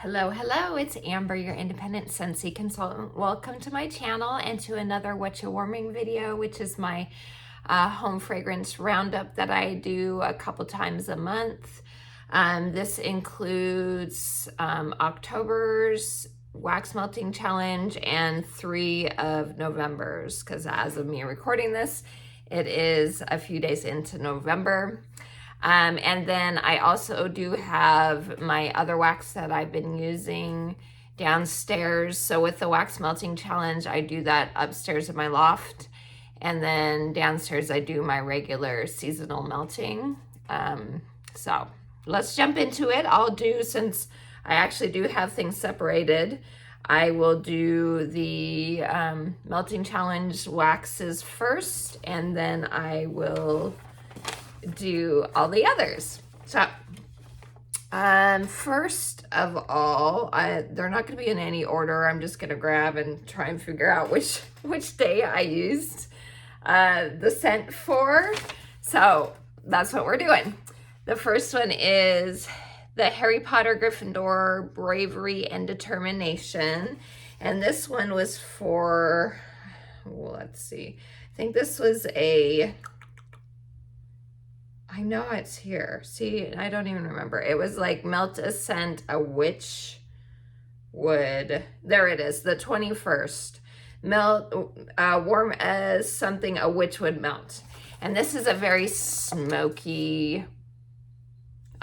Hello, it's Amber, your independent Scentsy consultant. Welcome to my channel and to another Whatcha warming video, which is my home fragrance roundup that I do a couple times a month. This includes October's wax melting challenge and 3 of November's, because as of me recording this, it is a few days into November. And then I also do have my other wax that I've been using downstairs. So with the wax melting challenge, I do that upstairs in my loft. And then downstairs, I do my regular seasonal melting. So let's jump into it. Since I actually do have things separated, I will do the melting challenge waxes first, and then I will do all the others. So first of all, they're not going to be in any order. I'm just going to grab and try and figure out which day I used the scent for. So that's what we're doing. The first one is the Harry Potter Gryffindor Bravery and Determination, and this one was for, let's see, I think this was I know it's here. See, I don't even remember. It was like Melt Ascent, a witch would. There it is, the 21st. Melt, warm as something a witch would melt. And this is a very smoky,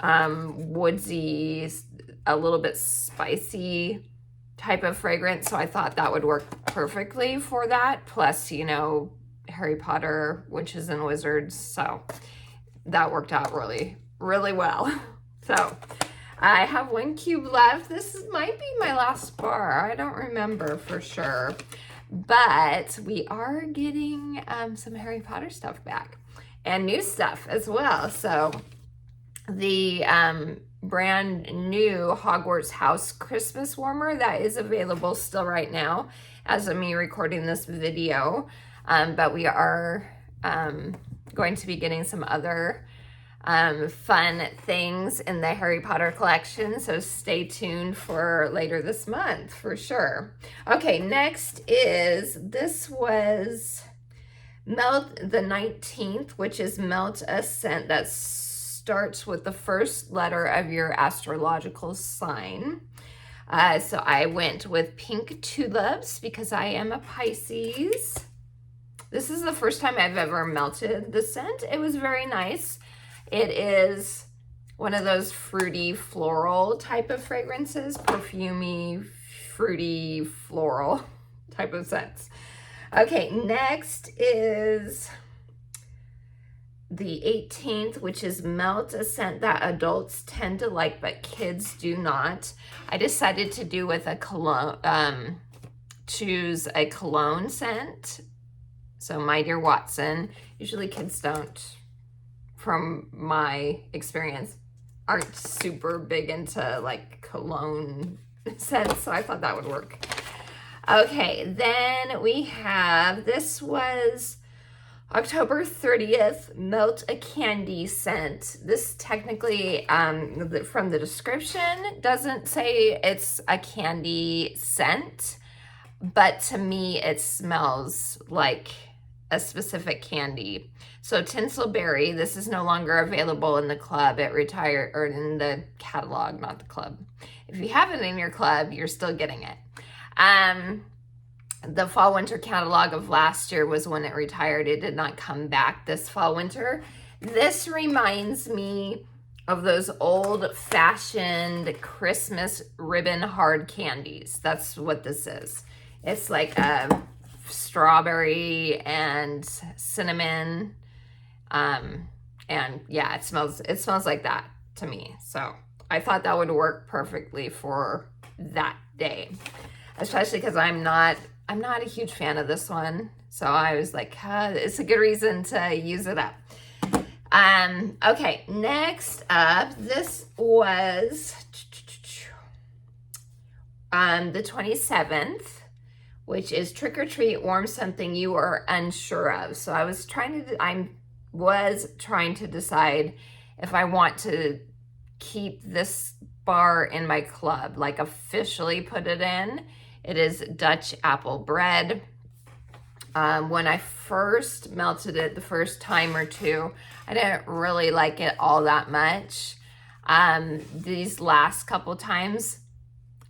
woodsy, a little bit spicy type of fragrance. So I thought that would work perfectly for that. Plus, you know, Harry Potter, witches and wizards. So that worked out really, really well. So I have 1 cube left. This might be my last bar. I don't remember for sure, but we are getting some Harry Potter stuff back and new stuff as well. So the brand new Hogwarts House Christmas warmer that is available still right now as of me recording this video. But we are going to be getting some other fun things in the Harry Potter collection, so stay tuned for later this month for sure. Okay, next this was Melt the 19th, which is Melt Ascent. That starts with the first letter of your astrological sign. So I went with Pink Tulips because I am a Pisces. This is the first time I've ever melted the scent. It was very nice. It is one of those fruity floral type of fragrances, perfumey, fruity floral type of scents. Okay, next is the 18th, which is Melt a scent that adults tend to like, but kids do not. I decided to do with a cologne, choose a cologne scent. So My Dear Watson, usually kids don't, from my experience, aren't super big into like cologne scents, so I thought that would work. Okay, then we have, this was October 30th, Melt a Candy Scent. This technically, from the description, doesn't say it's a candy scent, but to me it smells like a specific candy. So Tinselberry, this is no longer available in the club. It retired, or in the catalog, not the club. If you have it in your club, you're still getting it. The fall winter catalog of last year was when it retired. It did not come back this fall winter. This reminds me of those old fashioned Christmas ribbon hard candies. That's what this is. It's like a strawberry and cinnamon, and yeah, it smells like that to me. So I thought that would work perfectly for that day, especially because I'm not a huge fan of this one. So I was like, it's a good reason to use it up. Okay, next up, this was the 27th, which is Trick or Treat, warm something you are unsure of. So I was trying to decide if I want to keep this bar in my club, like officially put it in. It is Dutch apple bread. When I first melted it the first time or two, I didn't really like it all that much. These last couple times,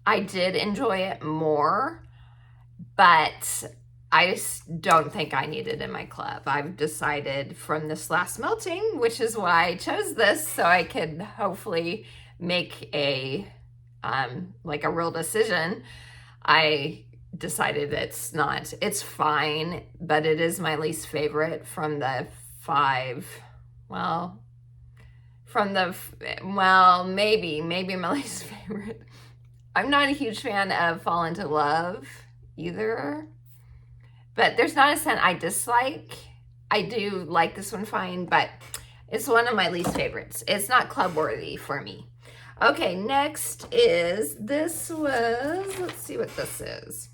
I did enjoy it more, but I just don't think I need it in my club. I've decided from this last melting, which is why I chose this, so I could hopefully make a like a real decision. I decided it's fine, but it is my least favorite from the 5. Well, maybe my least favorite. I'm not a huge fan of Fall Into Love either, but there's not a scent I dislike. I do like this one fine, but it's one of my least favorites. It's not club worthy for me. Okay, next is, let's see what this is.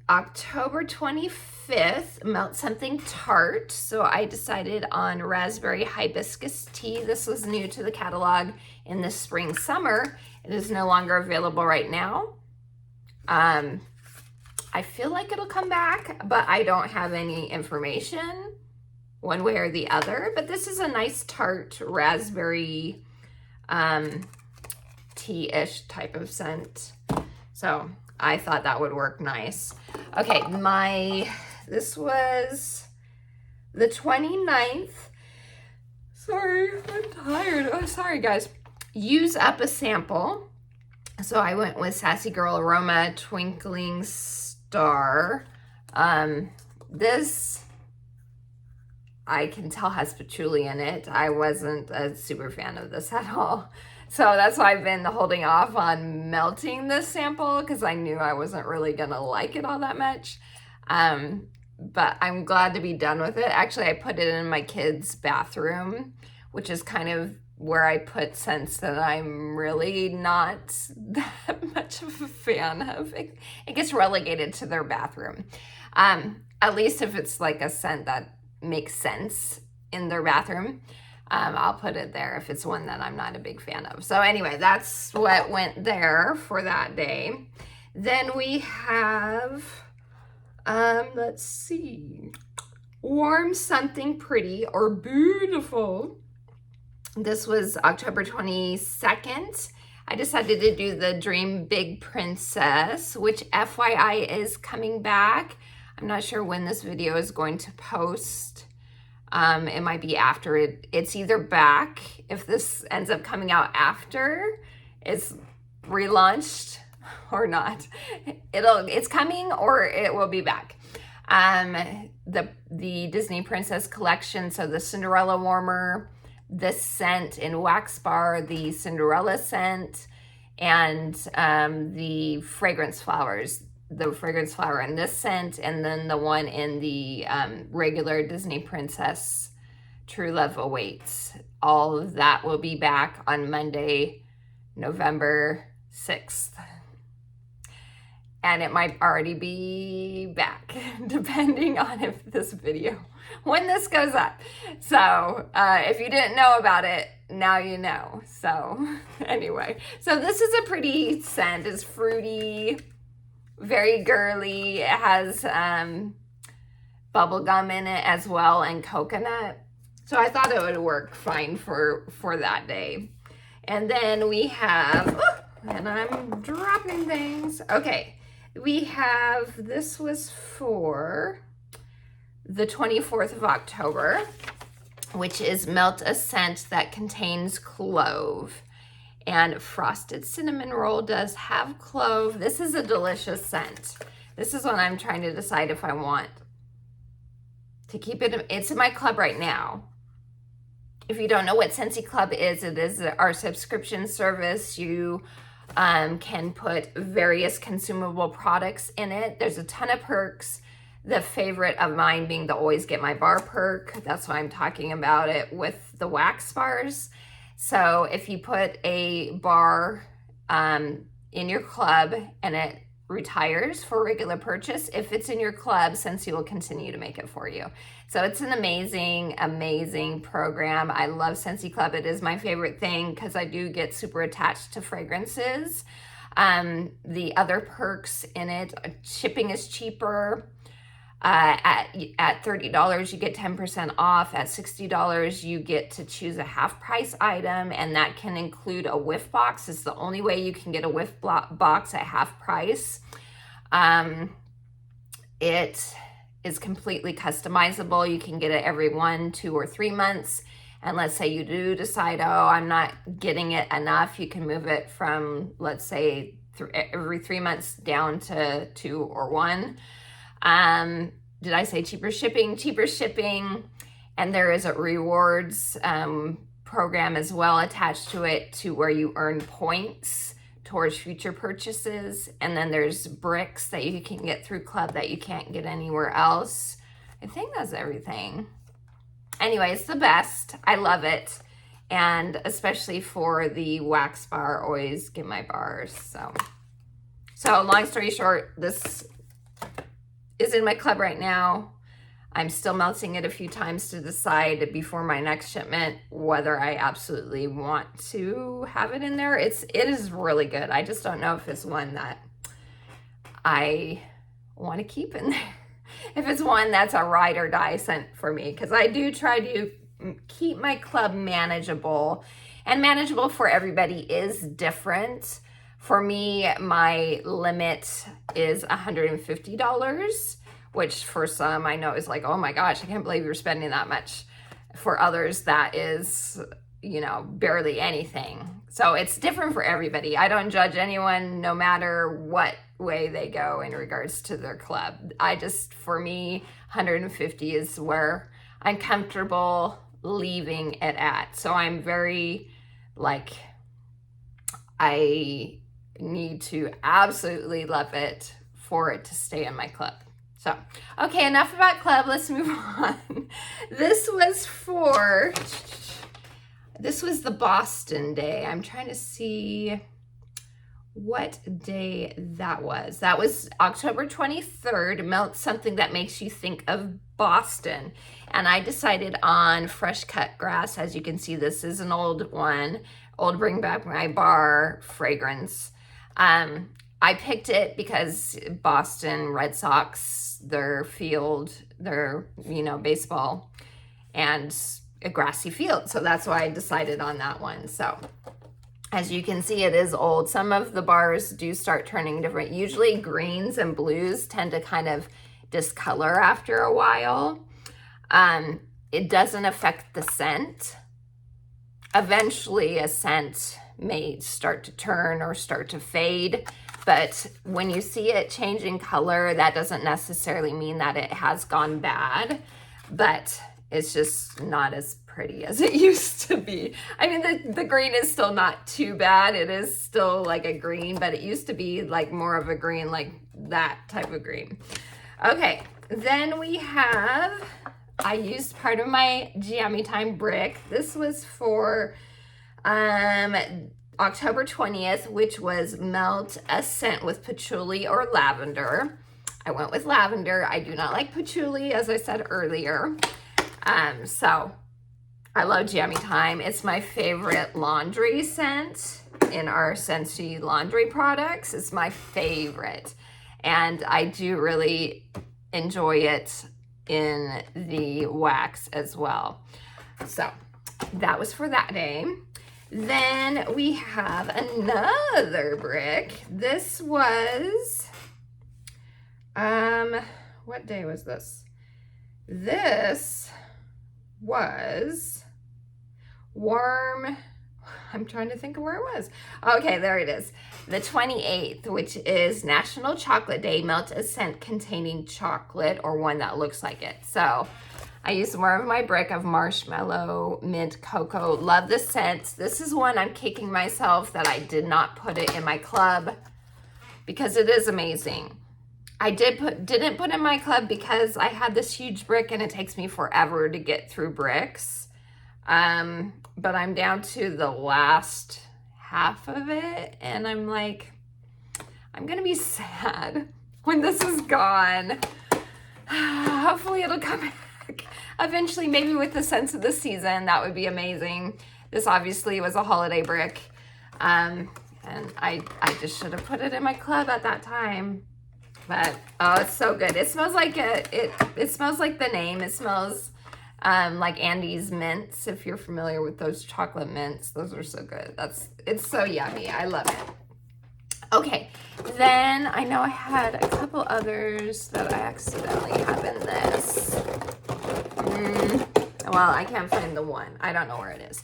October 25th, Melt Something Tart. So I decided on Raspberry Hibiscus Tea. This was new to the catalog in the spring, summer. It is no longer available right now. I feel like it'll come back, but I don't have any information one way or the other. But this is a nice tart raspberry tea-ish type of scent. So I thought that would work nice. Okay, this was the 29th. Sorry, I'm tired. Oh, sorry, guys. Use up a sample. So I went with Sassy Girl Aroma Twinkling Star. This, I can tell, has patchouli in it. I wasn't a super fan of this at all. So that's why I've been holding off on melting this sample, because I knew I wasn't really gonna like it all that much. But I'm glad to be done with it. Actually, I put it in my kids' bathroom, which is kind of where I put scents that I'm really not that much of a fan of. It gets relegated to their bathroom. At least if it's like a scent that makes sense in their bathroom. I'll put it there if it's one that I'm not a big fan of. So anyway, that's what went there for that day. Then we have, let's see, Warm Something Pretty or Beautiful. This was October 22nd. I decided to do the Dream Big Princess, which FYI is coming back. I'm not sure when this video is going to post. It might be after it. It's either back, if this ends up coming out after it's relaunched, or not. It's coming, or it will be back. The Disney Princess collection, so the Cinderella warmer, the scent in Wax Bar, the Cinderella scent, and the fragrance flowers. The fragrance flower in this scent, and then the one in the regular Disney Princess True Love Awaits. All of that will be back on Monday, November 6th. And it might already be back, depending on if this video, when this goes up. So if you didn't know about it, now you know. So anyway, so this is a pretty scent. It's fruity, very girly. It has bubble gum in it as well, and coconut. So I thought it would work fine for that day. And then we have, and I'm dropping things. Okay, we have, this was for the 24th of October, which is Melt a Scent that contains clove. And Frosted Cinnamon Roll does have clove. This is a delicious scent. This is what I'm trying to decide if I want to keep it. It's in my club right now. If you don't know what Scentsy Club is, it is our subscription service. You can put various consumable products in it. There's a ton of perks. The favorite of mine being the Always Get My Bar perk. That's why I'm talking about it with the wax bars. So if you put a bar in your club and it retires for regular purchase. If it's in your club, Scentsy will continue to make it for you. So it's an amazing, amazing program. I love Scentsy Club. It is my favorite thing because I do get super attached to fragrances. The other perks in it, shipping is cheaper. At $30, you get 10% off. At $60, you get to choose a half price item, and that can include a whiff box. It's the only way you can get a whiff box at half price. It is completely customizable. You can get it every 1, 2, or 3 months. And let's say you do decide, oh, I'm not getting it enough, you can move it from, let's say, every 3 months down to 2 or 1. Did I say cheaper shipping? Cheaper shipping. And there is a rewards program as well attached to it, to where you earn points towards future purchases. And then there's bricks that you can get through Club that you can't get anywhere else. I think that's everything. Anyway, it's the best. I love it. And especially for the wax bar, always get my bars. So long story short, this is in my club right now. I'm still melting it a few times to decide before my next shipment whether I absolutely want to have it in there. It is really good. I just don't know if it's one that I want to keep in there. If it's one that's a ride or die scent for me, because I do try to keep my club manageable, and manageable for everybody is different. For me, my limit is $150, which for some I know is like, oh my gosh, I can't believe you're spending that much. For others, that is, you know, barely anything. So it's different for everybody. I don't judge anyone no matter what way they go in regards to their club. For me, 150 is where I'm comfortable leaving it at. So I'm very, like, I need to absolutely love it for it to stay in my club. So, okay, enough about club. Let's move on. This was the Boston day. I'm trying to see what day that was. That was October 23rd. Melt something that makes you think of Boston. And I decided on fresh cut grass. As you can see, this is an old one. Old Bring Back My Bar fragrance. I picked it because Boston Red Sox, their field, their, baseball, and a grassy field. So that's why I decided on that one. So as you can see, it is old. Some of the bars do start turning different. Usually greens and blues tend to kind of discolor after a while. It doesn't affect the scent. Eventually a scent may start to turn or start to fade, but when you see it changing color, that doesn't necessarily mean that it has gone bad, but it's just not as pretty as it used to be. I mean, the green is still not too bad. It is still like a green, but it used to be like more of a green, like that type of green. Okay, then we have, I used part of my Jammy Time brick. This was for October 20th, which was Melt Ascent with patchouli or lavender. I went with lavender. I do not like patchouli, as I said earlier. So I love Jammy Time. It's my favorite laundry scent in our Scentsy laundry products. It's my favorite. And I do really enjoy it in the wax as well. So that was for that day. Then we have another brick. This was, what day was this? This was warm. I'm trying to think of where it was. Okay, there it is. The 28th, which is National Chocolate Day. Melt a scent containing chocolate or one that looks like it. So I used more of my brick of marshmallow, mint, cocoa. Love the scent. This is one I'm kicking myself that I did not put it in my club because it is amazing. I didn't put in my club because I had this huge brick and it takes me forever to get through bricks. But I'm down to the last half of it and I'm I'm gonna be sad when this is gone. Hopefully it'll come back eventually, maybe with the scents of the season. That would be amazing. This obviously was a holiday brick. And I just should have put it in my club at that time. But oh, it's so good. It smells like it smells like the name. It smells like Andy's mints. If you're familiar with those chocolate mints, those are so good. It's so yummy. I love it. Okay, then I know I had a couple others that I accidentally have in this. Well, I can't find the one. I don't know where it is.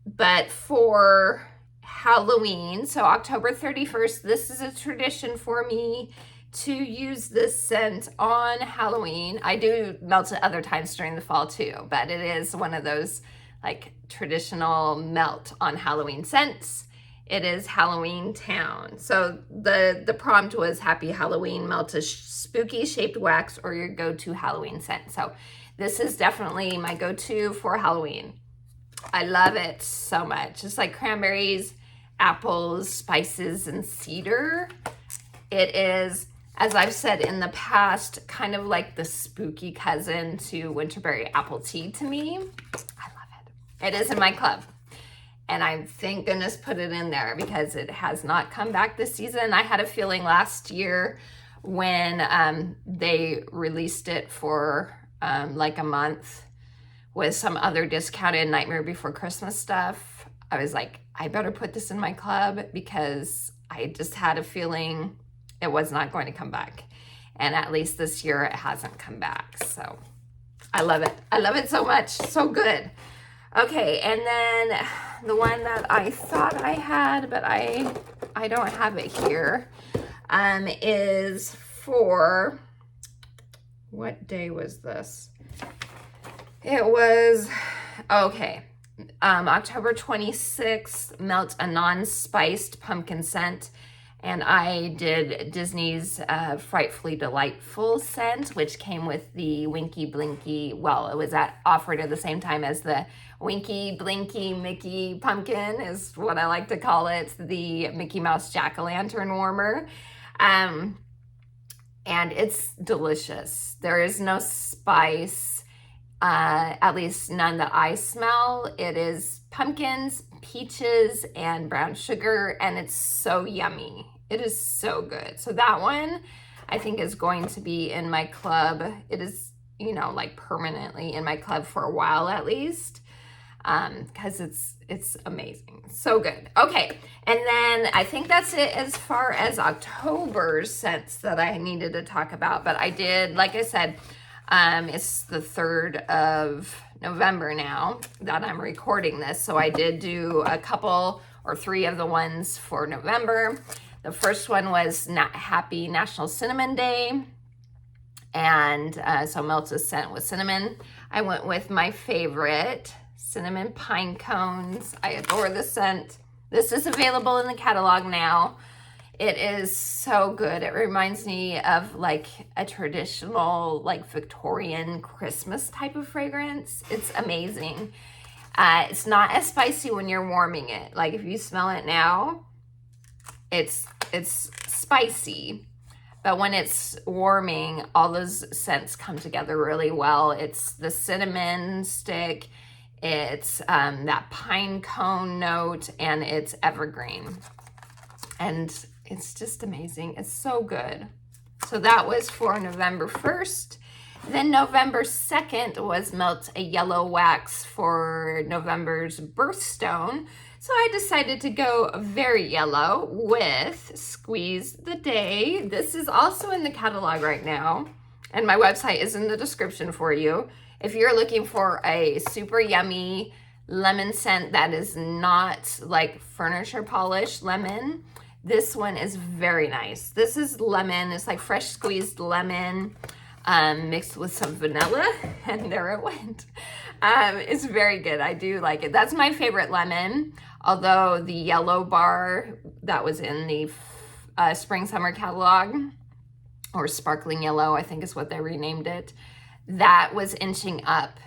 But for Halloween, so October 31st, this is a tradition for me to use this scent on Halloween. I do melt it other times during the fall too, but it is one of those like traditional melt on Halloween scents. It is Halloween Town. So the prompt was Happy Halloween, melt a spooky shaped wax or your go-to Halloween scent. So this is definitely my go-to for Halloween. I love it so much. It's like cranberries, apples, spices, and cedar. It is, as I've said in the past, kind of like the spooky cousin to winterberry apple tea to me. I love it. It is in my club. And I, thank goodness, put it in there because it has not come back this season. I had a feeling last year when they released it for like a month with some other discounted Nightmare Before Christmas stuff. I was like, I better put this in my club because I just had a feeling it was not going to come back. And at least this year it hasn't come back. So I love it. I love it so much. So good. Okay, and then the one that I thought I had, but I don't have it here, is for, what day was this? It was, okay, October 26th, melt a non-spiced pumpkin scent. And I did Disney's Frightfully Delightful scent, which came with the Winky Blinky, well, it was offered at the same time as the Winky Blinky Mickey Pumpkin is what I like to call it, the Mickey Mouse Jack-o'-lantern warmer. And it's delicious. There is no spice, at least none that I smell. It is pumpkins, peaches, and brown sugar, and it's so yummy. It is so good. So that one I think is going to be in my club. It is, you know, like permanently in my club for a while at least, because it's amazing. So good. Okay, and then I think that's it as far as October's scents that I needed to talk about. But I did, like I said, it's the 3rd of November now that I'm recording this. So I did do a couple or 3 of the ones for November. The first one was Happy National Cinnamon Day. And so melt a scent with cinnamon. I went with my favorite, cinnamon pine cones. I adore this scent. This is available in the catalog now. It is so good. It reminds me of like a traditional, like Victorian Christmas type of fragrance. It's amazing. It's not as spicy when you're warming it. Like if you smell it now, it's spicy. But when it's warming, all those scents come together really well. It's the cinnamon stick, it's that pine cone note, and it's evergreen. And it's just amazing. It's so good. So that was for November 1st. Then November 2nd was melt a yellow wax for November's birthstone. So I decided to go very yellow with Squeeze the Day. This is also in the catalog right now, and my website is in the description for you. If you're looking for a super yummy lemon scent that is not like furniture polish lemon, this one is very nice. This is lemon. It's like fresh squeezed lemon mixed with some vanilla, and there it went. It's very good. I do like it. That's my favorite lemon, although the yellow bar that was in the spring summer catalog, or sparkling yellow, I think is what they renamed it, that was inching up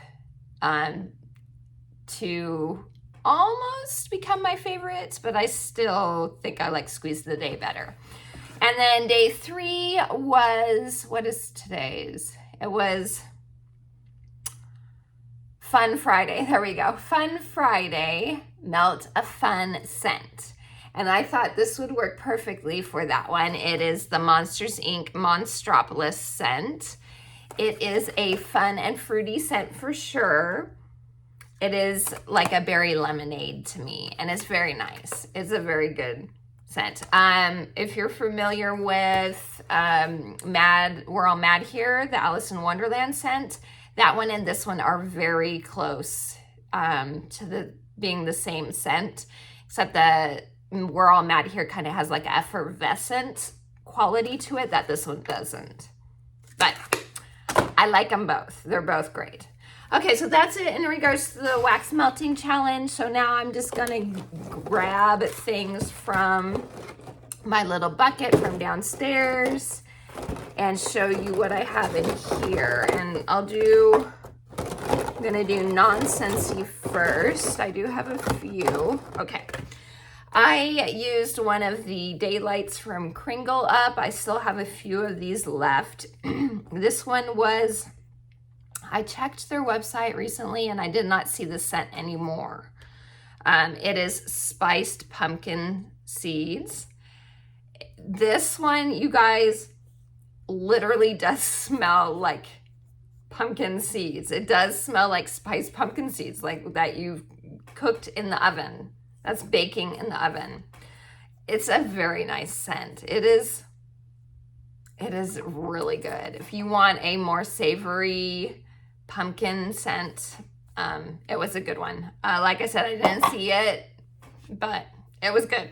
to almost become my favorite, but I still think I like Squeeze the Day better. And then day 3 was, what is today's? It was Fun Friday. There we go. Fun Friday, Melt a Fun Scent. And I thought this would work perfectly for that one. It is the Monsters, Inc. Monstropolis scent. It is a fun and fruity scent for sure. It is like a berry lemonade to me, and it's very nice. It's a very good scent. If you're familiar with We're All Mad Here, the Alice in Wonderland scent, that one and this one are very close to being the same scent, except that We're All Mad Here kind of has like effervescent quality to it that this one doesn't. But I like them both. They're both great. Okay, so that's it in regards to the wax melting challenge. So now I'm just gonna grab things from my little bucket from downstairs and show you what I have in here. And I'm gonna do non-Scentsy first. I do have a few. Okay. I used one of the Daylights from Kringle Up. I still have a few of these left. This one was, I checked their website recently and I did not see the scent anymore. It is Spiced Pumpkin Seeds. This one, you guys, literally does smell like pumpkin seeds. It does smell like spiced pumpkin seeds, like that you've cooked in the oven. That's baking in the oven. It's a very nice scent. It is really good. If you want a more savory pumpkin scent, it was a good one. Like I said, I didn't see it, but it was good.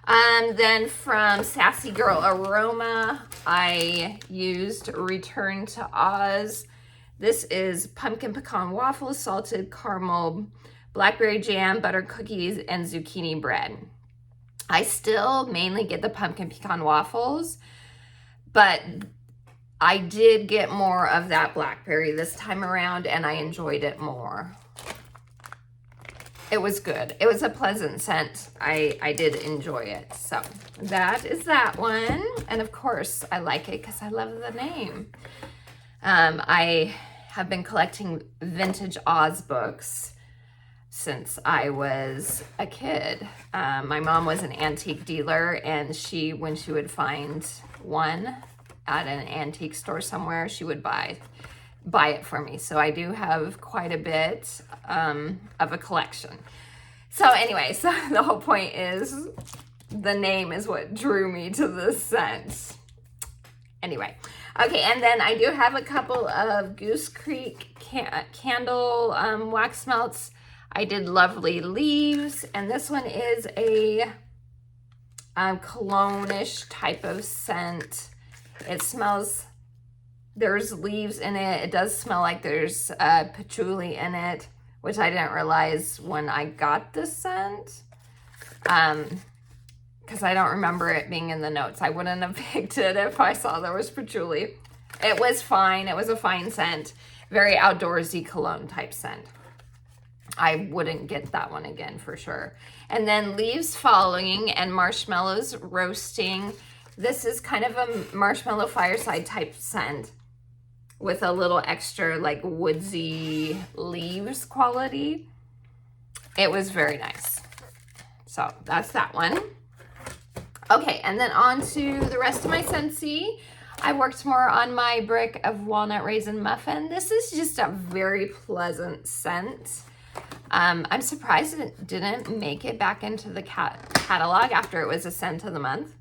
Then from Sassy Girl Aroma, I used Return to Oz. This is pumpkin pecan waffles, salted caramel, blackberry jam, butter cookies, and zucchini bread. I still mainly get the pumpkin pecan waffles, but I did get more of that blackberry this time around and I enjoyed it more. It was good. It was a pleasant scent. I did enjoy it. So that is that one. And of course I like it because I love the name. I have been collecting vintage Oz books since I was a kid. My mom was an antique dealer, and when she would find one at an antique store somewhere, she would buy it for me. So I do have quite a bit of a collection. So anyway, so the whole point is the name is what drew me to this scent. Anyway, okay, and then I do have a couple of Goose Creek candle wax melts. I did Lovely Leaves, and this one is a cologne-ish type of scent. It smells, there's leaves in it. It does smell like there's patchouli in it, which I didn't realize when I got this scent. Because I don't remember it being in the notes. I wouldn't have picked it if I saw there was patchouli. It was fine. It was a fine scent. Very outdoorsy cologne type scent. I wouldn't get that one again for sure. And then Leaves Falling and Marshmallows Roasting. This is kind of a marshmallow fireside type scent with a little extra like woodsy leaves quality. It was very nice. So that's that one. Okay, and then on to the rest of my Scentsy. I worked more on my brick of Walnut Raisin Muffin. This is just a very pleasant scent. I'm surprised it didn't make it back into the catalog after it was a scent of the month.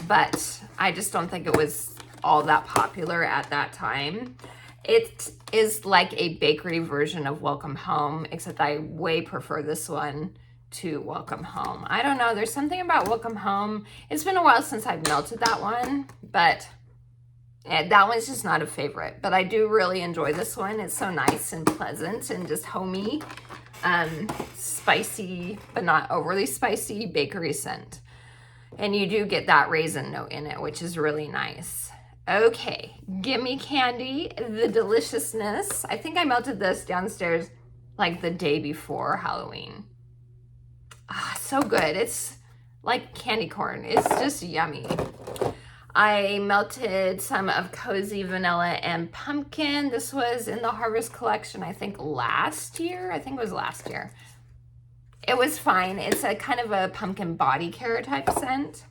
But I just don't think it was all that popular at that time. It is like a bakery version of Welcome Home, except I way prefer this one to Welcome Home. I don't know, there's something about Welcome Home. It's been a while since I've melted that one, but that one's just not a favorite. But I do really enjoy this one. It's so nice and pleasant and just homey, spicy, but not overly spicy bakery scent. And you do get that raisin note in it, which is really nice. Okay, Gimme Candy, the Deliciousness. I think I melted this downstairs like the day before Halloween. Ah, so good. It's like candy corn. It's just yummy. I melted some of Cozy Vanilla and Pumpkin. This was in the Harvest Collection, I think last year. I think it was last year. It was fine. It's a kind of a pumpkin body care type scent.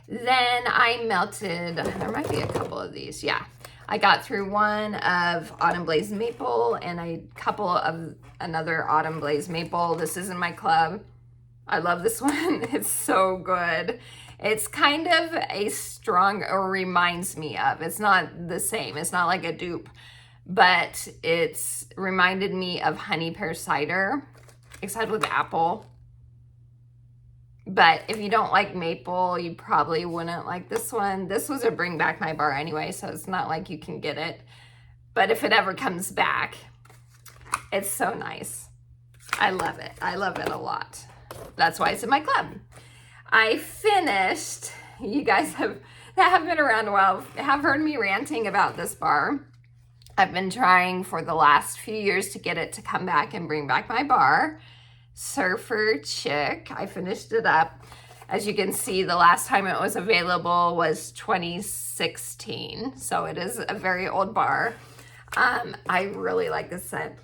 Then I melted, there might be a couple of these, yeah. I got through one of Autumn Blaze Maple and a couple of another Autumn Blaze Maple. This is in my club. I love this one. It's so good. It's kind of a strong, or reminds me of, it's not the same. It's not like a dupe, but it's reminded me of honey pear cider, except with apple. But if you don't like maple, you probably wouldn't like this one. This was a bring back my bar anyway, so it's not like you can get it. But if it ever comes back, it's so nice. I love it. I love it a lot. That's why it's in my club. I finished, you guys that have been around a while have heard me ranting about this bar. I've been trying for the last few years to get it to come back and bring back my bar. Surfer Chick. I finished it up. As you can see, the last time it was available was 2016. So it is a very old bar. I really like this scent.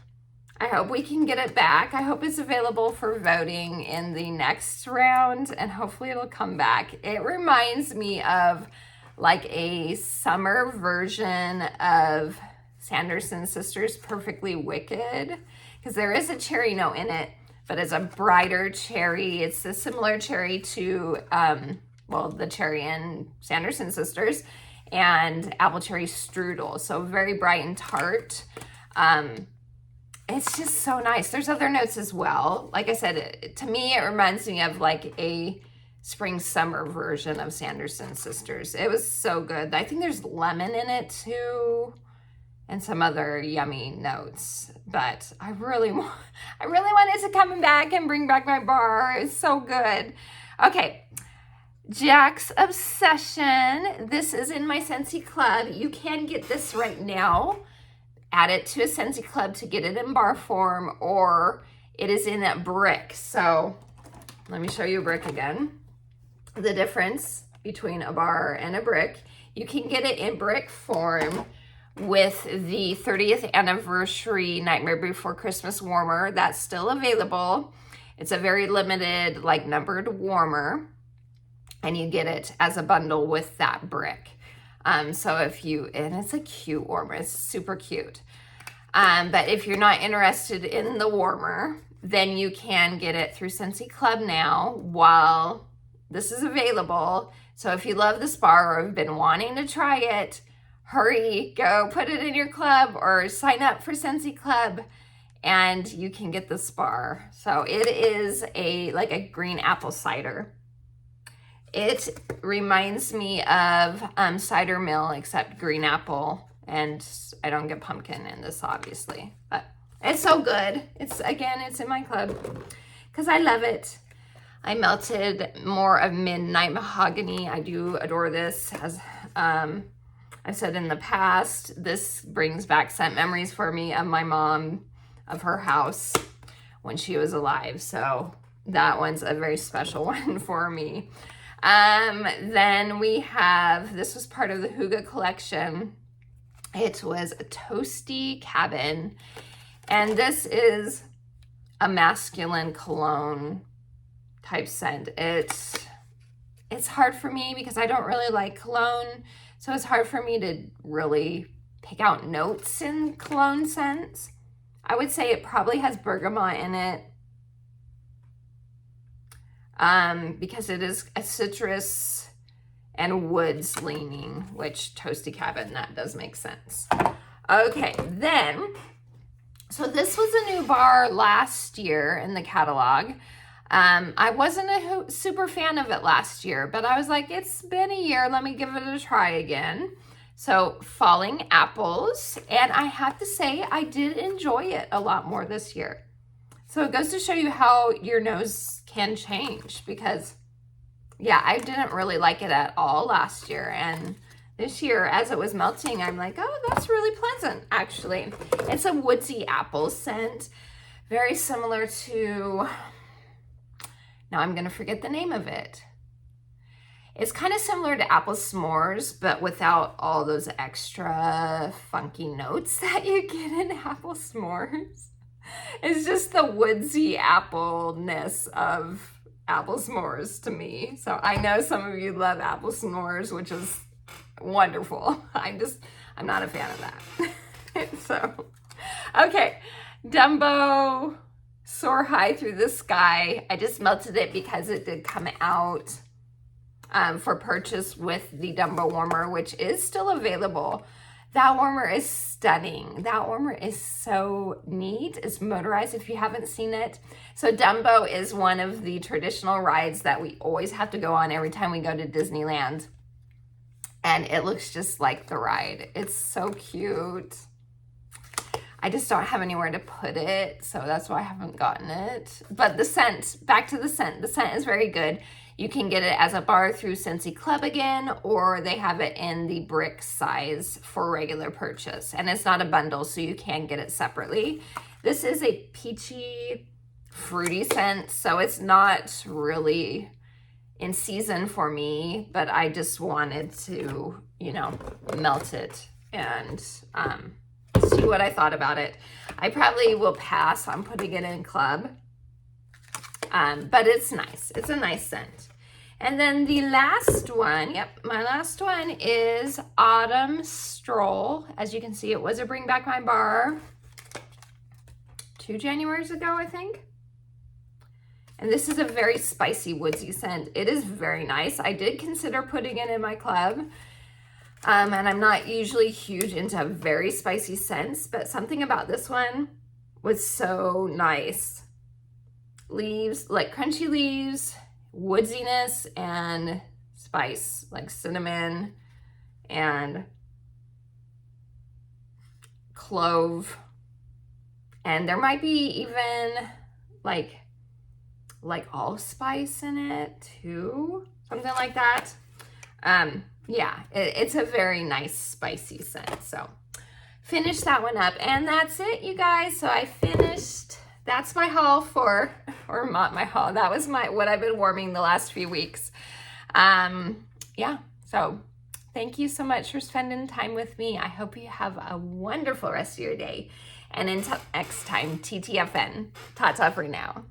I hope we can get it back. I hope it's available for voting in the next round, and hopefully it'll come back. It reminds me of like a summer version of Sanderson Sisters Perfectly Wicked, because there is a cherry note in it, but it's a brighter cherry. It's a similar cherry to, well, the cherry in Sanderson Sisters and apple cherry strudel. So very bright and tart. It's just so nice. There's other notes as well. Like I said, to me, it reminds me of like a spring summer version of Sanderson Sisters. It was so good. I think there's lemon in it too, and some other yummy notes. But I really want it to come back and bring back my bar. It's so good. Okay, Jack's Obsession. This is in my Scentsy Club. You can get this right now. Add it to a Scentsy Club to get it in bar form, or it is in a brick. So let me show you a brick again. The difference between a bar and a brick. You can get it in brick form with the 30th anniversary Nightmare Before Christmas warmer. That's still available. It's a very limited, like numbered warmer, and you get it as a bundle with that brick. So if you, and it's a cute warmer, it's super cute. But if you're not interested in the warmer, then you can get it through Scentsy Club now while this is available. So if you love this bar or have been wanting to try it, hurry, go put it in your club or sign up for Scentsy Club and you can get this bar. So it is like a green apple cider. It reminds me of cider mill, except green apple, and I don't get pumpkin in this, obviously, but it's so good. It's in my club because I love it. I melted more of Midnight Mahogany. I do adore this. As I've said in the past, this brings back scent memories for me of my mom, of her house when she was alive. So that one's a very special one for me. Then we have, this was part of the Hygge collection. It was a Toasty Cabin, and this is a masculine cologne type scent. It's hard for me because I don't really like cologne, so it's hard for me to really pick out notes in cologne scents. I would say it probably has bergamot in it. Because it is a citrus and woods leaning, which Toasty Cabin, that does make sense. Okay, then, so this was a new bar last year in the catalog. I wasn't a super fan of it last year, but I was like, it's been a year, let me give it a try again. So Falling Apples, and I have to say, I did enjoy it a lot more this year. So it goes to show you how your nose can change because, yeah, I didn't really like it at all last year. And this year, as it was melting, I'm like, oh, that's really pleasant, actually. It's a woodsy apple scent, very similar to, now I'm gonna forget the name of it. It's kind of similar to apple s'mores, but without all those extra funky notes that you get in apple s'mores. It's just the woodsy appleness of apple s'mores to me. So I know some of you love apple s'mores, which is wonderful. I'm not a fan of that. So, okay, Dumbo, Soar High Through the Sky. I just melted it because it did come out for purchase with the Dumbo warmer, which is still available. That warmer is stunning. That warmer is so neat. It's motorized if you haven't seen it. So Dumbo is one of the traditional rides that we always have to go on every time we go to Disneyland. And it looks just like the ride. It's so cute. I just don't have anywhere to put it, so that's why I haven't gotten it. But the scent, back to the scent is very good. You can get it as a bar through Scentsy Club again, or they have it in the brick size for regular purchase. And it's not a bundle, so you can get it separately. This is a peachy, fruity scent, so it's not really in season for me, but I just wanted to, you know, melt it and see what I thought about it. I probably will pass on putting it in club, but it's nice. It's a nice scent. And then the last one, yep, my last one is Autumn Stroll. As you can see, it was a Bring Back My Bar 2 Januaries ago, I think. And this is a very spicy, woodsy scent. It is very nice. I did consider putting it in my club. And I'm not usually huge into very spicy scents, but something about this one was so nice. Leaves, like crunchy leaves, woodsiness, and spice, like cinnamon and clove. And there might be even like allspice in it too, something like that. Yeah, it's a very nice spicy scent. So finished that one up, and that's it, you guys. So I finished, that's my haul for, or not my haul, that was what I've been warming the last few weeks. Yeah, so thank you so much for spending time with me. I hope you have a wonderful rest of your day. And until next time, TTFN, ta-ta for now.